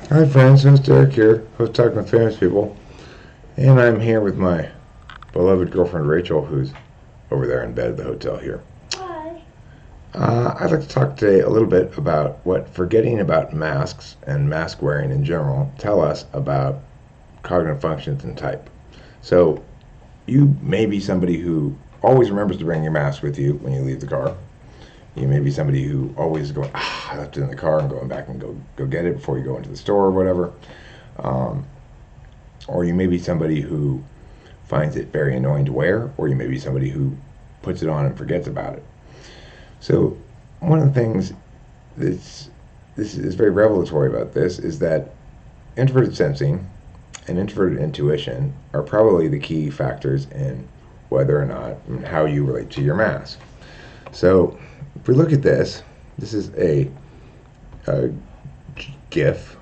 Hi friends, host Derek here, host Talking with Famous People, and I'm here with my beloved girlfriend Rachel, who's over there in bed at the hotel here. Hi. I'd like to talk today a little bit about what forgetting about masks and mask wearing in general tell us about cognitive functions and type. So, you may be somebody who always remembers to bring your mask with you when you leave the car. You may be somebody who always is going, I left it in the car and going back and go get it before you go into the store or whatever. Um, or you may be somebody who finds it very annoying to wear, or you may be somebody who puts it on and forgets about it. So, one of the things that's this is very revelatory about this is that introverted sensing and introverted intuition are probably the key factors in whether or not and how you relate to your mask. So, if we look at this, this is a GIF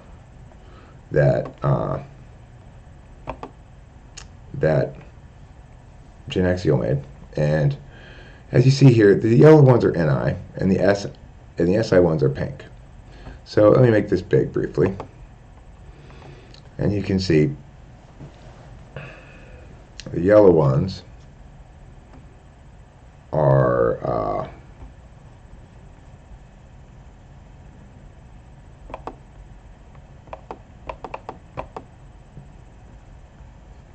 that that Genexial made, and as you see here, the yellow ones are Ni, and the Si ones are pink. So let me make this big briefly, and you can see the yellow ones are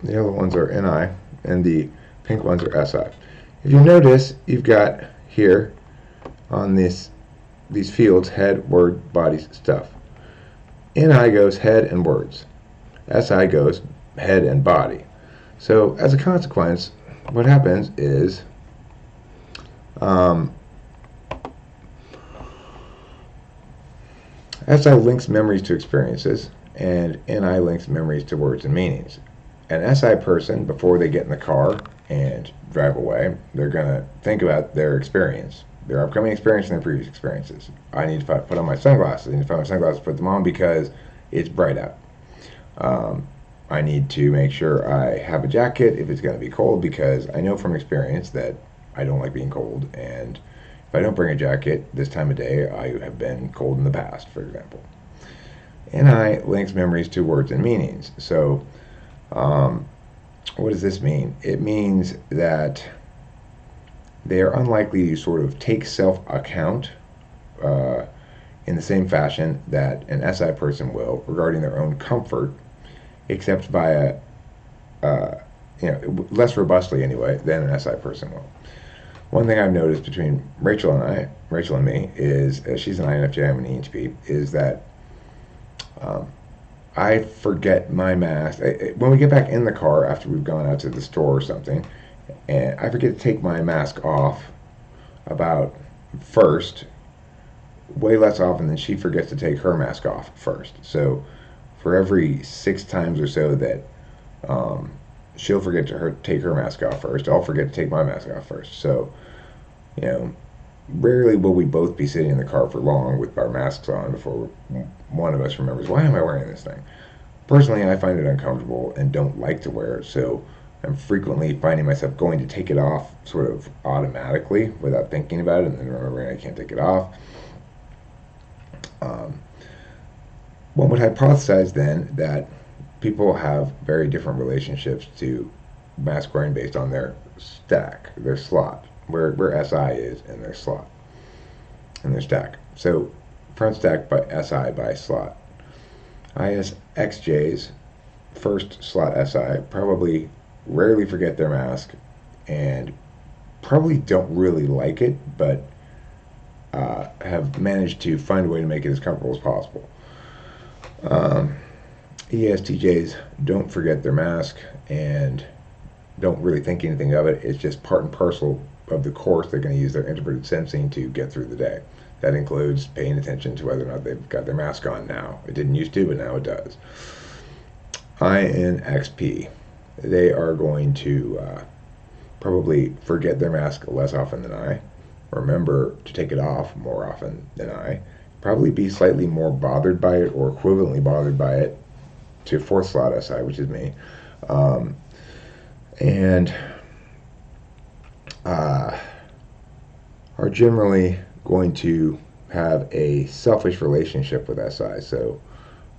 Ni, and the pink ones are Si. If you notice, you've got here on these fields head, word, bodies, stuff. Ni goes head and words. Si goes head and body. So as a consequence, what happens is SI links memories to experiences, and NI links memories to words and meanings. An SI person, before they get in the car and drive away, they're going to think about their experience, their upcoming experience and their previous experiences. I need to put on my sunglasses. I need to find my sunglasses, put them on because it's bright out. I need to make sure I have a jacket if it's going to be cold, because I know from experience that I don't like being cold, and if I don't bring a jacket this time of day, I have been cold in the past, for example. NI links memories to words and meanings. So, what does this mean? It means that they are unlikely to sort of take self-account in the same fashion that an SI person will regarding their own comfort, except via, less robustly anyway, than an SI person will. One thing I've noticed between Rachel and me, is she's an INFJ, I'm an ENTP, is that I forget my mask. When we get back in the car after we've gone out to the store or something, and I forget to take my mask off about first, way less often than she forgets to take her mask off first. So for every 6 times or so that she'll forget to take her mask off first, I'll forget to take my mask off first. So, rarely will we both be sitting in the car for long with our masks on before one of us remembers, why am I wearing this thing? Personally, I find it uncomfortable and don't like to wear it, so I'm frequently finding myself going to take it off sort of automatically without thinking about it, and then remembering I can't take it off. One would hypothesize then that people have very different relationships to mask wearing based on their stack, their slot, where SI is in their slot, in their stack. So front stack by SI by slot. ISXJs, first slot SI, probably rarely forget their mask and probably don't really like it, but have managed to find a way to make it as comfortable as possible. ESTJs don't forget their mask and don't really think anything of it. It's just part and parcel of the course. They're going to use their introverted sensing to get through the day. That includes paying attention to whether or not they've got their mask on now. It didn't used to, but now it does. INXP, they are going to probably forget their mask less often than I, remember to take it off more often than I, probably be slightly more bothered by it or equivalently bothered by it to fourth slot SI, which is me, and are generally going to have a selfish relationship with SI. So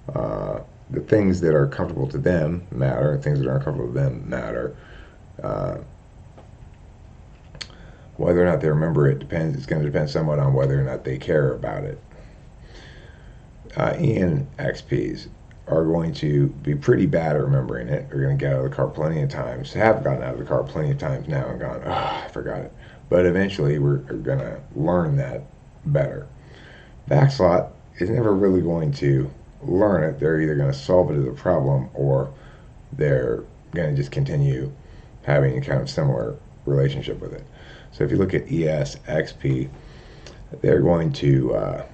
The things that are comfortable to them matter, and things that aren't comfortable to them matter. Uh, whether or not they remember it depends. It's going to depend somewhat on whether or not they care about it. ENXPs are going to be pretty bad at remembering it. They're going to get out of the car plenty of times, have gotten out of the car plenty of times now and gone, oh, I forgot it. But eventually we're going to learn that better. Backslot is never really going to learn it. They're either going to solve it as a problem, or they're going to just continue having a kind of similar relationship with it. So if you look at ESXP, they're going to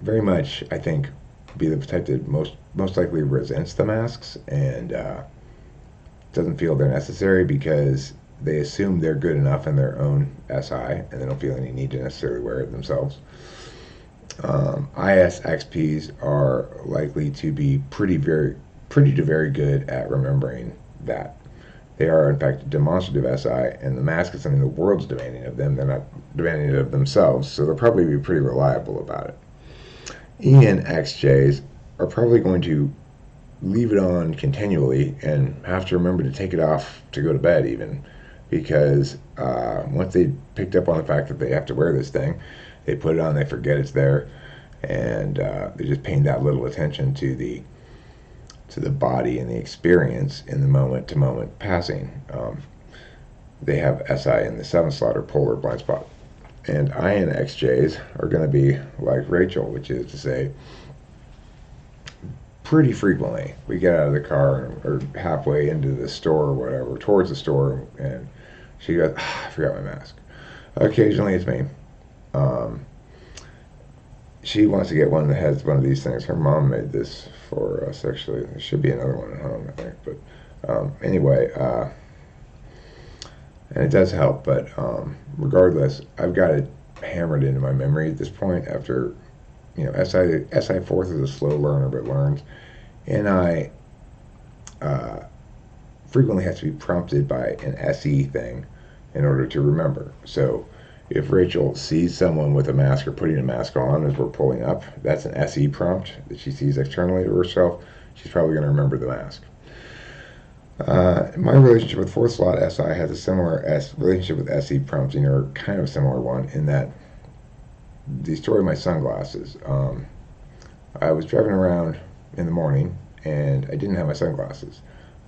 very much, I think, be the type that most likely resents the masks and doesn't feel they're necessary because they assume they're good enough in their own SI and they don't feel any need to necessarily wear it themselves. ISXPs are likely to be pretty to very good at remembering that. They are, in fact, demonstrative SI, and the mask is something the world's demanding of them. They're not demanding it of themselves, so they'll probably be pretty reliable about it. ENXJs are probably going to leave it on continually and have to remember to take it off to go to bed even, because once they picked up on the fact that they have to wear this thing, they put it on, they forget it's there, and they're just paying that little attention to the body and the experience in the moment to moment passing. They have SI in the 7th slot or polar blind spot. And INXJs are going to be like Rachel, which is to say, pretty frequently we get out of the car or halfway into the store or whatever, towards the store, and she goes, I forgot my mask. Occasionally it's me. She wants to get one that has one of these things. Her mom made this for us, actually. There should be another one at home, I think. But anyway, and it does help. But regardless, I've got it hammered into my memory at this point. After, SI fourth is a slow learner but learns. NI frequently has to be prompted by an SE thing in order to remember. So if Rachel sees someone with a mask or putting a mask on as we're pulling up, that's an SE prompt that she sees externally to herself. She's probably going to remember the mask. My relationship with 4th slot SI has a similar relationship with SE prompting, or kind of a similar one, in that the story of my sunglasses. I was driving around in the morning and I didn't have my sunglasses.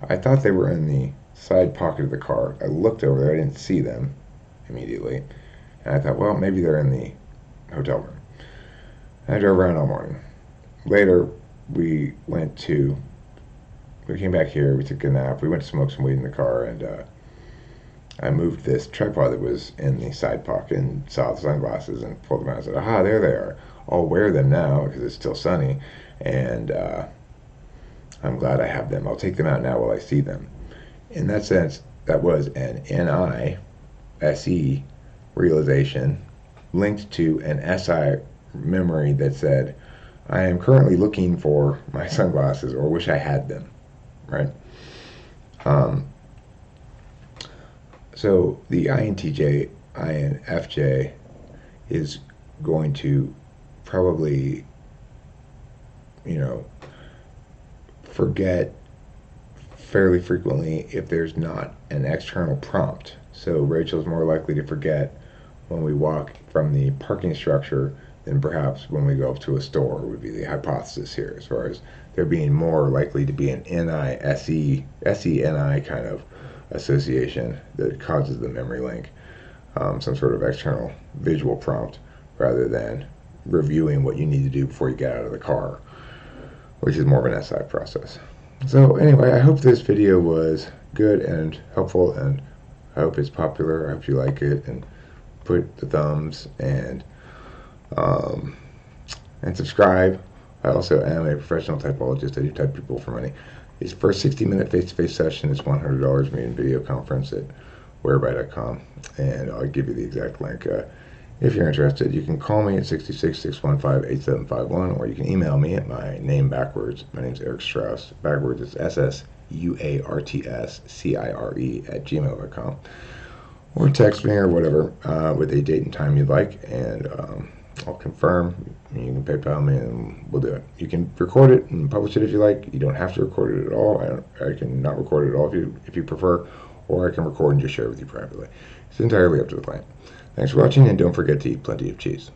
I thought they were in the side pocket of the car. I looked over there, I didn't see them immediately. And I thought, well, maybe they're in the hotel room. And I drove around all morning. Later, we came back here, we took a nap, we went to smoke some weed in the car, and I moved this tripod that was in the side pocket and saw the sunglasses and pulled them out and said, aha, there they are. I'll wear them now because it's still sunny, and I'm glad I have them. I'll take them out now while I see them. In that sense, that was an NI-SE realization linked to an SI memory that said, I am currently looking for my sunglasses or wish I had them, right? So the INTJ, INFJ is going to probably, forget fairly frequently if there's not an external prompt. So Rachel's more likely to forget when we walk from the parking structure than perhaps when we go up to a store, would be the hypothesis here, as far as there being more likely to be an NI-SE, SE-NI kind of association that causes the memory link, some sort of external visual prompt, rather than reviewing what you need to do before you get out of the car, which is more of an SI process. So anyway, I hope this video was good and helpful, and I hope it's popular. I hope you like it, and put the thumbs and subscribe. I also am a professional typologist. I do type people for money. It's for a 60-minute face-to-face session. It's $100 meeting video conference at whereby.com, and I'll give you the exact link. If you're interested, you can call me at 66615-8751, or you can email me at my name backwards. My name's Eric Strauss. Backwards, it's ssuartscire@gmail.com. Or text me or whatever with a date and time you'd like, and I'll confirm. You can PayPal me and we'll do it. You can record it and publish it if you like. You don't have to record it at all. I can not record it at all if you prefer, or I can record and just share it with you privately. It's entirely up to the client. Thanks for watching, and don't forget to eat plenty of cheese.